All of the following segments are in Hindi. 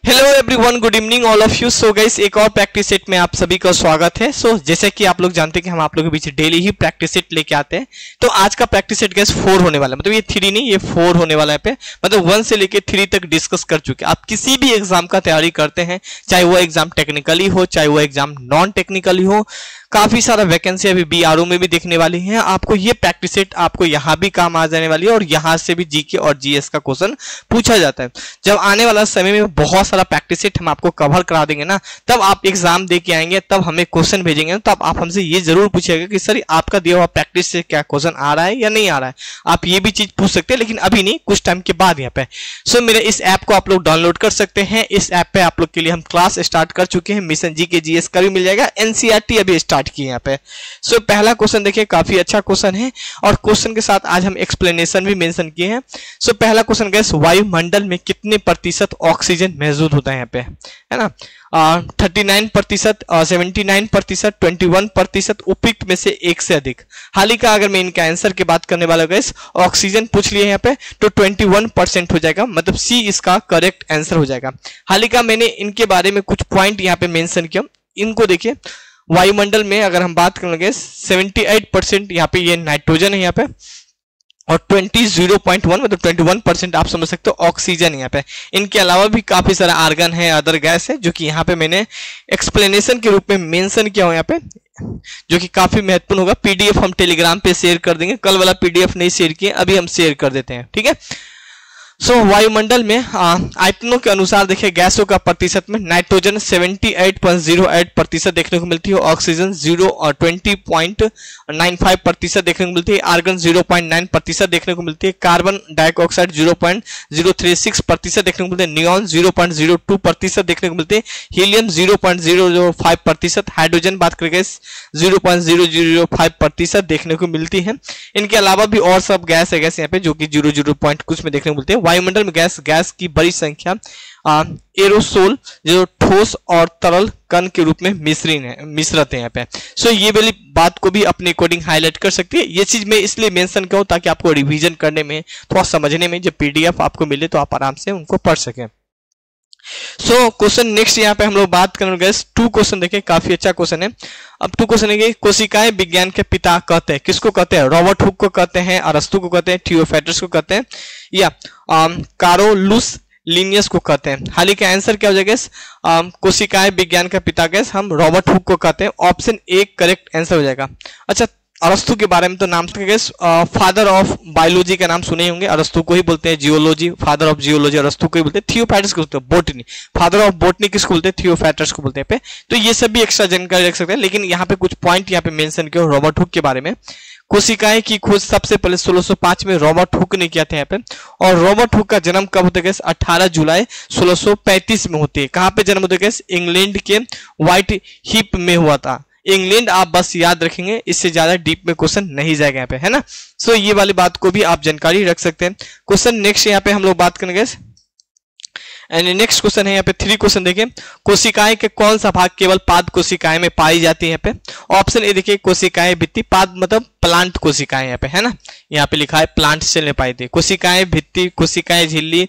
Hello everyone, good evening all of you. So guys, एक और प्रैक्टिस सेट में आप सभी का स्वागत है। सो जैसे कि आप लोग जानते हैं कि हम आप लोगों के बीच डेली ही प्रैक्टिस सेट लेके आते हैं। तो आज का प्रैक्टिस सेट गाइस 4 होने वाला है, मतलब ये 3 नहीं, ये 4 होने वाला है पे, मतलब 1 से लेके 3 तक डिस्कस कर चुके हैं। आप किसी भी एग्जाम का तैयारी करते हैं, चाहे वो एग्जाम टेक्निकली हो, चाहे वो एग्जाम नॉन टेक्निकली हो, काफी सारा वैकेंसी अभी बीआरओ में भी देखने वाली है। आपको ये प्रैक्टिस सेट आपको यहाँ भी काम आ जाने वाली है और यहाँ से भी जीके और जीएस का क्वेश्चन पूछा जाता है। जब आने वाला समय में बहुत सारा प्रैक्टिस सेट हम आपको कवर करा देंगे ना, तब आप एग्जाम दे के आएंगे, तब हमें क्वेश्चन भेजेंगे, तब आप हमसे ये जरूर पूछिएगा कि सर आपका दिया हुआ प्रैक्टिस से क्या क्वेश्चन आ रहा है या नहीं आ रहा है। आप ये भी चीज पूछ सकते हैं, लेकिन अभी नहीं, कुछ टाइम के बाद यहाँ पे। सो मेरे इस ऐप को आप लोग डाउनलोड कर सकते हैं। इस ऐप पे आप लोग के लिए हम क्लास स्टार्ट कर चुके हैं, मिशन जीके जीएस का भी मिल जाएगा, एनसीईआरटी अभी स्टार्ट किए यहाँ पे। सो पहला क्वेश्चन देखिए, काफी अच्छा क्वेश्चन है और क्वेश्चन के साथ आज हम एक्सप्लेनेशन भी मेंशन किए हैं। सो पहला क्वेश्चन गैस, वायुमंडल में कितने प्रतिशत ऑक्सीजन मौजूद होता है यहाँ पे, है ना। 39%, 79%, 21%, उपयुक्त में से एक से अधिक। हाल ही का अगर मैं इनका आंसर की बात करने वाला गैस, ऑक्सीजन पूछ लिए यहाँ पे, तो 21% हो जाएगा, मतलब सी इसका करेक्ट आंसर हो जाएगा। हाल ही का मैंने इनके बारे में कुछ पॉइंट यहाँ पे मेंशन किया, इनको देखिए। वायुमंडल में अगर हम बात करेंगे 78% यहाँ पे ये नाइट्रोजन है यहाँ पे, और 0.1 मतलब 21% आप समझ सकते हो ऑक्सीजन यहाँ पे। इनके अलावा भी काफी सारा आर्गन है, अदर गैस है, जो कि यहाँ पे मैंने एक्सप्लेनेशन के रूप में मेंशन किया हूँ यहाँ पे, जो कि काफी महत्वपूर्ण होगा। पीडीएफ हम टेलीग्राम पे शेयर कर देंगे, कल वाला पीडीएफ नहीं शेयर किए, अभी हम शेयर कर देते हैं, ठीक है। सो वायुमंडल में आयतनों के अनुसार देखिए, गैसों का प्रतिशत में नाइट्रोजन 78.08% देखने को मिलती है, ऑक्सीजन 20.95% देखने को मिलती है, आर्गन 0.9% देखने को मिलती है, कार्बन डाइऑक्साइड 0.036% देखने को मिलती है, नियॉन 0.02% देखने को मिलती है, हीलियम 0.005%, हाइड्रोजन बात करेंगे 0.0005% देखने को मिलती है। इनके अलावा भी और सब गैस है गैस यहाँ पे, जो कि 00 पॉइंट कुछ में देखने को मिलते हैं। वायुमंडल में गैस की बड़ी संख्या एरोसोल, जो ठोस और तरल कण के रूप में मिश्रित है यहाँ पे। सो ये वाली बात को भी अपने अकॉर्डिंग हाईलाइट कर सकती है। ये चीज मैं इसलिए मेंशन किया ताकि आपको रिवीजन करने में, थोड़ा समझने में, जब पीडीएफ आपको मिले तो आप आराम से उनको पढ़ सकें। सो क्वेश्चन नेक्स्ट यहाँ पे हम लोग बात करेंगे, 2 क्वेश्चन देखें, काफी अच्छा क्वेश्चन है। अब 2 क्वेश्चन है, कोशिकाएं विज्ञान के पिता कहते हैं, किसको कहते हैं? रॉबर्ट हुक को कहते हैं, अरस्तु को कहते हैं, थियोफैक्टस को कहते हैं, या कारोलुस लिनियस को कहते हैं। हाल ही का आंसर क्या हो जाएगा? कोशिकाएं विज्ञान का पिता गैस हम रॉबर्ट हुक को कहते हैं, ऑप्शन ए करेक्ट आंसर हो जाएगा। अच्छा, अरस्तु के बारे में तो नाम फादर ऑफ बायोलॉजी का नाम सुने होंगे, अरस्तु को ही बोलते हैं जियोलॉजी, फादर ऑफ जियोलॉजी अरस्तु को ही बोलते हैं। थियोफैक्टस को बोलते हैं बोटनी, फादर ऑफ बोटनी किसको बोलते हैं? थियोफैक्टस को बोलते हैं। तो ये सब भी एक्स्ट्रा जानकारी रख सकते हैं, लेकिन यहाँ पे कुछ पॉइंट यहाँ पे मेंशन किया रॉबर्ट हुक के बारे में। कोशिकाएं की खोज सबसे पहले 1605 में रॉबर्ट हुक ने किया था यहाँ पे, और रॉबर्ट हुक का जन्म कब होता है? 18 जुलाई 1635 में होती है। कहाँ पे जन्म होता है? इंग्लैंड के व्हाइट हीप में हुआ था। इंग्लैंड आप बस याद रखेंगे, इससे ज्यादा डीप में क्वेश्चन नहीं जाएगा यहाँ पे, है ना। सो ये वाली बात को भी आप जानकारी रख सकते हैं। क्वेश्चन नेक्स्ट यहाँ पे हम लोग बात करेंगे, एंड नेक्स्ट क्वेश्चन है यहाँ पे 3 क्वेश्चन देखिए, कोशिकाएं के कौन सा भाग केवल पाद कोशिकाएं में पाई जाती है? यहाँ पे ऑप्शन ए देखिए, कोशिकाएं भित्ति, पाद मतलब प्लांट कोशिकाएं यहाँ पे, है ना, यहाँ पे लिखा है प्लांट सेल में पाई थी। कोशिकाएं भित्ति, कोशिकाएं झिल्ली,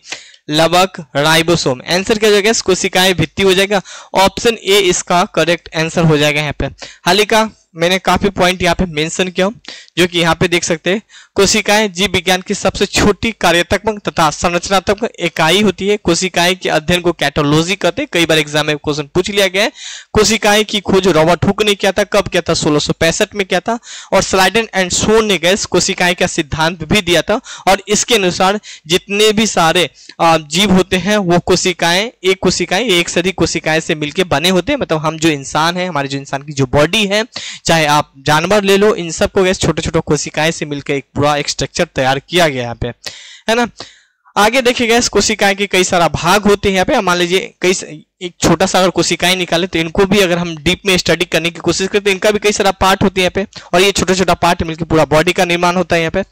लवक, राइबोसोम। आंसर क्या हो जाएगा? कोशिकाएं भित्ति हो जाएगा, ऑप्शन ए इसका करेक्ट आंसर हो जाएगा यहाँ पे। हाल ही का मैंने काफी पॉइंट यहाँ पे मेंशन किया, जो कि यहाँ पे देख सकते हैं। कोशिकाएं जीव विज्ञान की सबसे छोटी कार्यात्मक तथा संरचनात्मक इकाई होती है। कोशिकाएं के अध्ययन को कैटोलॉजी कहते हैं, कई बार एग्जाम में क्वेश्चन पूछ लिया गया है। कोशिकाएं की खोज रॉबर्ट हुक ने किया था, कब किया था? 1665 में किया था। और स्लाइडन एंड सोन ने गैस कोशिकाएं का सिद्धांत भी दिया था, और इसके अनुसार जितने भी सारे जीव होते हैं वो कोशिकाएं, एक से अधिक कोशिकाएं से मिलकर बने होते हैं। मतलब हम जो इंसान है, हमारे जो इंसान की जो बॉडी है, चाहे आप जानवर ले लो, इन सब को गैस छोटे छोटे कोशिकाएं से मिलकर एक पूरा एक स्ट्रक्चर तैयार किया गया यहाँ पे, है ना। आगे देखिए गैस, कोशिकाएं के कई सारा भाग होते हैं यहाँ पे। मान लीजिए एक छोटा सा अगर कोशिकाएं निकाले, तो इनको भी अगर हम डीप में स्टडी करने की कोशिश करते हैं, इनका भी कई सारा पार्ट होते हैं यहाँ पे, और ये छोटा छोटा पार्ट मिलकर पूरा बॉडी का निर्माण होता है यहाँ पे।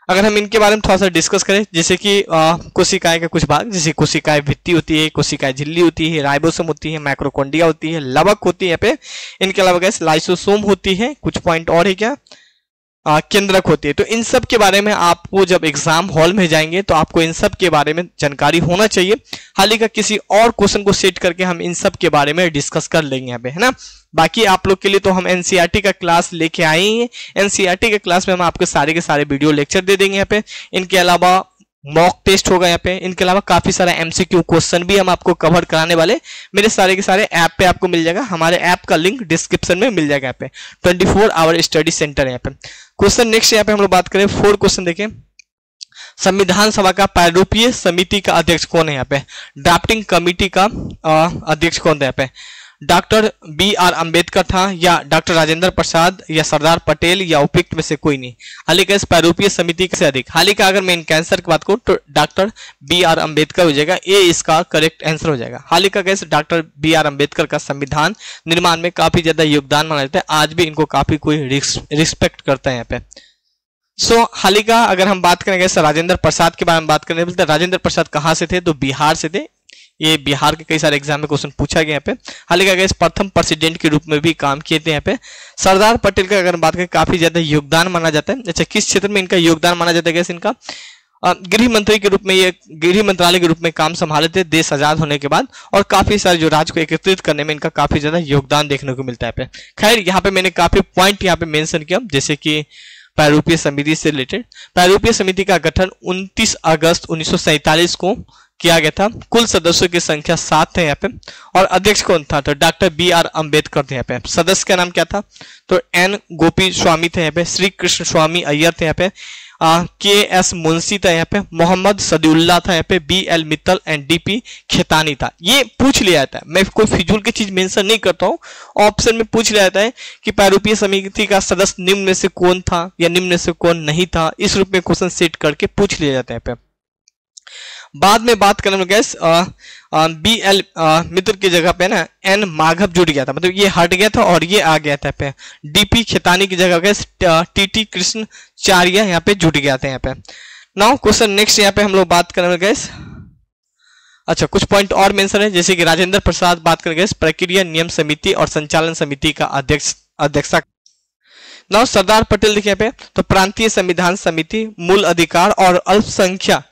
अगर हम इनके बारे में थोड़ा सा डिस्कस करें, जैसे कि कोशिकाएं का कुछ भाग, जैसे कोशिकाएं भित्ति होती है, कोशिकाएं झिल्ली होती है, राइबोसोम होती है, माइक्रोकॉन्ड्रिया होती है, लवक होती है यहाँ पे। इनके अलावा गैस लाइसोसोम होती है। कुछ पॉइंट और है क्या? केंद्रक होती है। तो इन सब के बारे में आपको जब एग्जाम हॉल में जाएंगे तो आपको इन सब के बारे में जानकारी होना चाहिए। हाल ही का किसी और क्वेश्चन को सेट करके हम इन सब के बारे में डिस्कस कर लेंगे यहाँ पे, है ना। बाकी आप लोग के लिए तो हम एनसीईआरटी का क्लास लेके आए हैं। एनसीईआरटी के क्लास में हम आपको सारे के सारे वीडियो लेक्चर दे देंगे यहाँ पे। इनके अलावा मॉक टेस्ट होगा यहाँ पे। इनके अलावा काफी सारा एमसीक्यू क्वेश्चन भी हम आपको कवर कराने वाले। मेरे सारे के सारे ऐप पे आपको मिल जाएगा। हमारे ऐप का लिंक डिस्क्रिप्शन में मिल जाएगा यहाँ पे। 24 आवर स्टडी सेंटर है यहाँ पे। क्वेश्चन नेक्स्ट यहाँ पे हम लोग बात करें 4 क्वेश्चन देखें। संविधान सभा का प्रारूपीय समिति का अध्यक्ष कौन है यहाँ पे? ड्राफ्टिंग कमिटी का अध्यक्ष कौन था यहाँ पे? Doctor B R. अंबेडकर था या डॉक्टर राजेंद्र प्रसाद या सरदार पटेल या उपयुक्त में से कोई नहीं। हाल का इस प्रारूपीय समिति से अधिक। हाल का अगर मैं इनके आंसर की बात करूं तो डॉक्टर बी.आर. अंबेडकर हो जाएगा। ए इसका करेक्ट आंसर हो जाएगा। हाल का कैसे डॉक्टर बी.आर. अंबेडकर का संविधान निर्माण में काफी ज्यादा योगदान माना जाता है। आज भी इनको काफी कोई रिस्पेक्ट करता है यहाँ पे। हाल का अगर हम बात करेंगे राजेंद्र प्रसाद के बारे में बात करें तो राजेंद्र प्रसाद कहां से थे? तो बिहार से थे। ये बिहार के कई सारे एग्जाम में क्वेश्चन पूछा गया यहाँ पे। हाल का प्रथम प्रेसिडेंट के रूप में भी काम किए थे यहाँ पे। सरदार पटेल का अगर बात करें काफी ज्यादा योगदान माना जाता है। अच्छा, किस क्षेत्र में इनका योगदान माना जाता है? इनका गृह मंत्री के रूप में, ये गृह मंत्रालय के रूप में काम संभाले थे देश आजाद होने के बाद। और काफी सारे जो राज्य को एकत्रित करने में इनका काफी ज्यादा योगदान देखने को मिलता है। खैर यहाँ पे मैंने काफी पॉइंट यहाँ पे मेंशन किया, जैसे कि प्रारूपीय समिति से रिलेटेड। प्रारूपीय समिति का गठन 29 अगस्त 1947 को किया गया था। कुल सदस्यों की संख्या 7 है यहाँ पे। और अध्यक्ष कौन था? तो डॉक्टर बी.आर. अंबेडकर थे यहाँ पे। सदस्य का नाम क्या था? तो एन गोपी स्वामी थे यहाँ पे। श्री कृष्ण स्वामी अय्यर थे यहाँ पे। के.एस. मुंशी था यहाँ पे। मोहम्मद सदुल्ला था यहाँ पे। B L. Mittal and D P. Khetani था। ये पूछ लिया जाता है, मैं कोई फिजूल की चीज मेंशन नहीं करता हूँ। ऑप्शन में पूछ लिया जाता है कि प्रारूपीय समिति का सदस्य निम्न में से कौन था या निम्न में से कौन नहीं था। इस रूप में क्वेश्चन सेट करके पूछ लिया जाता है यहाँ पे। बाद में बात करें गैस बी.एल. मित्र की जगह पे ना एन माघव जुड़ गया था, मतलब ये हट गया था और ये आ गया था पे। डी.पी. खेतानी की जगह गैस टी.टी. कृष्णाचार्य यहाँ पे जुड़ गया था यहाँ पे। नाउ क्वेश्चन नेक्स्ट यहाँ पे हम लोग बात करेंगे गैस। अच्छा, कुछ पॉइंट और मेंशन है, जैसे कि राजेंद्र प्रसाद बात करेंगे गैस प्रक्रिया नियम समिति और संचालन समिति का अध्यक्षा। नाउ सरदार पटेल देखिए यहाँ पे, तो प्रांतीय संविधान समिति, मूल अधिकार और अल्पसंख्यक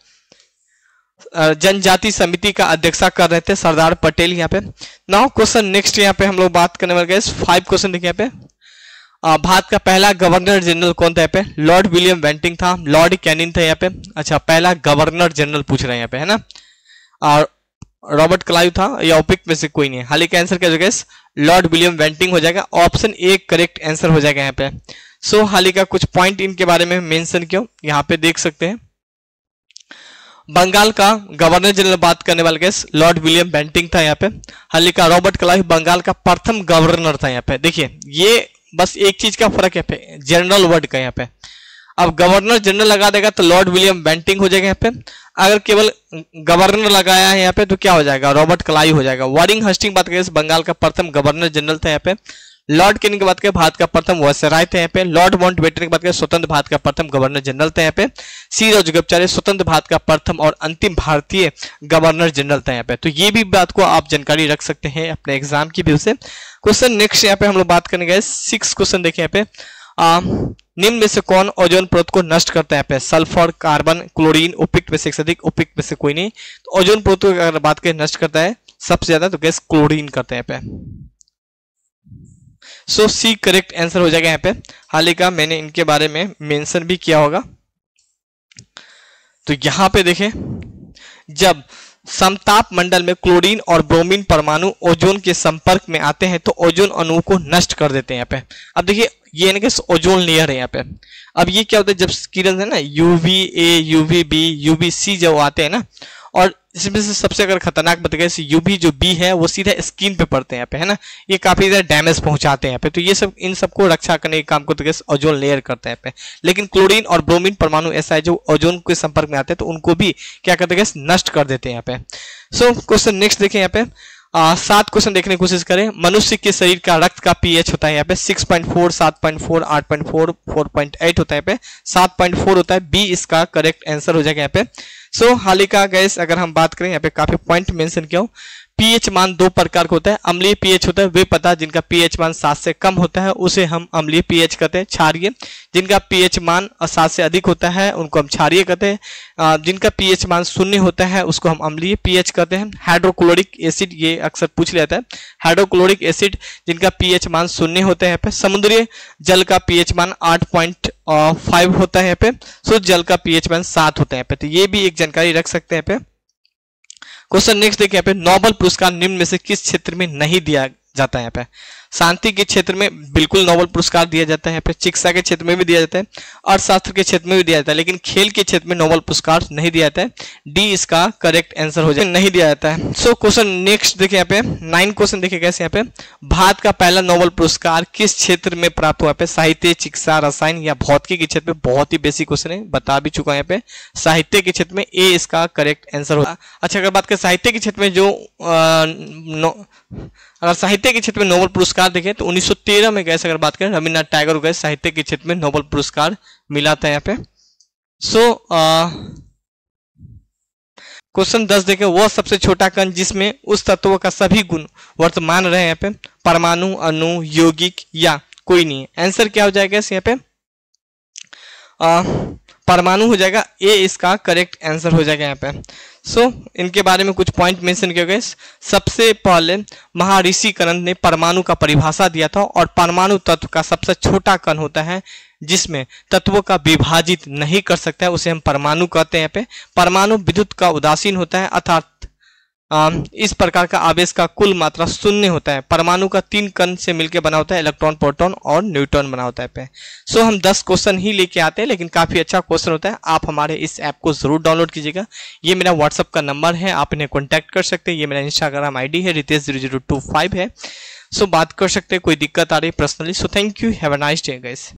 जनजाति समिति का अध्यक्षता कर रहे थे सरदार पटेल यहाँ पे। नाउ क्वेश्चन नेक्स्ट यहाँ पे हम लोग बात करने वाले गए 5 क्वेश्चन देखिए यहाँ पे। भारत का पहला गवर्नर जनरल कौन था यहाँ पे? लॉर्ड विलियम बेंटिंग था। लॉर्ड कैनिंग था यहाँ पे। अच्छा, पहला गवर्नर जनरल पूछ रहे हैं यहाँ पे, है ना। और रॉबर्ट क्लाइव था या उपयुक्त में से कोई नहीं है। हाल का आंसर क्या हो जाएगा? लॉर्ड विलियम बेंटिंग हो जाएगा। ऑप्शन ए करेक्ट आंसर हो जाएगा यहाँ पे। हाल का कुछ पॉइंट इनके बारे में मेंशन किया, यहाँ पे देख सकते हैं। बंगाल का गवर्नर जनरल बात करने वाले गैस लॉर्ड विलियम बेंटिंग था यहाँ पे। हाल का रॉबर्ट क्लाइव बंगाल का प्रथम गवर्नर था यहाँ पे। देखिए, ये बस एक चीज का फर्क है पे, जनरल वर्ड का यहाँ पे। अब गवर्नर जनरल लगा देगा तो लॉर्ड विलियम बेंटिंग हो जाएगा यहाँ पे। अगर केवल गवर्नर लगाया है यहाँ पे तो क्या हो जाएगा? रॉबर्ट क्लाइव हो जाएगा। वारिंग हस्टिंग बात करें बंगाल का प्रथम गवर्नर जनरल था यहाँ पे। लॉर्ड कैनिंग की बात करें भारत का प्रथम वायसराय थे यहाँ पे। लॉर्ड माउंटबेटन की बात करें स्वतंत्र भारत का प्रथम गवर्नर जनरल थे यहाँ पे। सी राजगोपाचार्य स्वतंत्र भारत का प्रथम और अंतिम भारतीय गवर्नर जनरल था यहाँ पे। तो ये भी बात को आप जानकारी रख सकते हैं अपने एग्जाम की व्यू से। क्वेश्चन नेक्स्ट यहाँ पे हम लोग बात करने गए 6 क्वेश्चन देखिए यहाँ पे। निम्न में से कौन ओजोन परत को नष्ट करता है यहाँ पे? सल्फर, कार्बन, क्लोरीन, उपयुक्त में से अधिक, उपयुक्त में से कोई नहीं। तो ओजोन परत को अगर बात करें नष्ट करता है सबसे ज्यादा तो गैस क्लोरीन करते हैं यहाँ पे। सी करेक्ट आंसर हो जाएगा यहाँ पे। हाल का मैंने इनके बारे में मेंशन भी किया होगा। तो यहाँ पे देखें, जब समताप मंडल में क्लोरीन और ब्रोमीन परमाणु ओजोन के संपर्क में आते हैं तो ओजोन अणु को नष्ट कर देते हैं यहाँ पे। अब देखिए, ये ना ओजोन लेयर है यहाँ पे। अब ये क्या होता है, जब किरण है ना UVA, UVB, UVC जब आते हैं ना, और इसमें से सबसे अगर खतरनाक बताइए UV जो B है वो सीधा स्किन पे पड़ते हैं यहाँ पे, है ना। ये काफी ज्यादा डैमेज पहुंचाते हैं यहाँ पे। तो ये सब इन सबको रक्षा करने के काम को तो ओजोन लेयर करते हैं यहाँ पे। लेकिन क्लोरीन और ब्रोमीन परमाणु ऐसा है जो ओजोन के संपर्क में आते हैं तो उनको भी क्या करते हैं, नष्ट कर देते हैं यहाँ पे। क्वेश्चन नेक्स्ट देखें यहाँ पे। 7 क्वेश्चन देखने की कोशिश करें। मनुष्य के शरीर का रक्त का pH होता है यहाँ पे 6.4, 7.4, 8.4, 4.8 होता है यहाँ पे। 7.4 होता है। बी इसका करेक्ट आंसर हो जाएगा यहाँ पे। हाल का गैस अगर हम बात करें यहाँ पे काफी पॉइंट मेंशन किया हूँ। पीएच मान दो प्रकार का होता है, अम्लीय पीएच होता है वे पदार्थ जिनका पीएच मान 7 से कम होता है उसे हम अम्लीय पीएच कहते हैं। क्षारीय जिनका पीएच मान 7 से अधिक होता है उनको हम क्षारीय कहते हैं। जिनका पीएच मान 0 होता है उसको हम अम्लीय पीएच कहते हैं। हाइड्रोक्लोरिक एसिड, ये अक्सर पूछ लिया जाता है, हाइड्रोक्लोरिक एसिड जिनका पीएच मान 0 होता है यहाँ पे। समुद्री जल का पीएच मान 8.5 होता है यहाँ पे। शुद्ध जल का पीएच मान 7 होता है यहाँ पे। तो ये भी एक जानकारी रख सकते हैं यहाँ पे। क्वेश्चन नेक्स्ट देखिए यहाँ पे, नोबेल पुरस्कार निम्न में से किस क्षेत्र में नहीं दिया जाता है यहाँ पे? शांति के क्षेत्र में बिल्कुल नोबेल पुरस्कार दिया जाता है यहाँ पे, चिकित्सा के क्षेत्र में भी दिया जाता है, अर्थशास्त्र के क्षेत्र में भी दिया जाता है, लेकिन खेल के क्षेत्र में नोबेल पुरस्कार नहीं दिया जाता है। डी इसका करेक्ट आंसर हो जाए, नहीं दिया जाता है। सो क्वेश्चन नेक्स्ट देखिए यहाँ पे 9 क्वेश्चन देखिए कैसे यहाँ पे, भारत का पहला नोबेल पुरस्कार किस क्षेत्र में प्राप्त हुआ? यहाँ पे साहित्य, चिकित्सा, रसायन या भौतिकी के क्षेत्र में? बहुत ही बेसिक क्वेश्चन है, बता भी चुका है यहाँ पे, साहित्य के क्षेत्र में, ए इसका करेक्ट आंसर होगा। अच्छा, अगर बात करें साहित्य के क्षेत्र में जो अगर साहित्य के क्षेत्र में नोबेल पुरस्कार देखें तो 1913 में गए, अगर बात करें रविन्द्रनाथ टैगोर गए, साहित्य के क्षेत्र में नोबेल पुरस्कार मिला था यहाँ पे। सो क्वेश्चन 10 देखें, वह सबसे छोटा कण जिसमें उस तत्व का सभी गुण वर्तमान रहे यहाँ पे, परमाणु, अणु, यौगिक या कोई नहीं? आंसर क्या हो जाएगा यहाँ पे? परमाणु हो जाएगा, ए इसका करेक्ट आंसर हो जाएगा यहाँ पे। सो इनके बारे में कुछ पॉइंट मेंशन किए गए। सबसे पहले महर्षि कर्ण ने परमाणु का परिभाषा दिया था और परमाणु तत्व का सबसे छोटा कण होता है जिसमें तत्वों का विभाजित नहीं कर सकता है, उसे हम परमाणु कहते हैं। यहाँ पे परमाणु विद्युत का उदासीन होता है, अर्थात इस प्रकार का आवेश का कुल मात्रा 0 होता है। परमाणु का 3 कण से मिलकर बना होता है, इलेक्ट्रॉन, प्रोटॉन और न्यूट्रॉन बना होता है। सो हम 10 क्वेश्चन ही लेके आते हैं, लेकिन काफी अच्छा क्वेश्चन होता है। आप हमारे इस ऐप को जरूर डाउनलोड कीजिएगा। ये मेरा व्हाट्सएप का नंबर है, आप इन्हें कॉन्टैक्ट कर सकते हैं। ये मेरा इंस्टाग्राम आईडी है, रितेश0025 है। सो बात कर सकते हैं, कोई दिक्कत आ रही है personally. So thank you, have a nice day guys.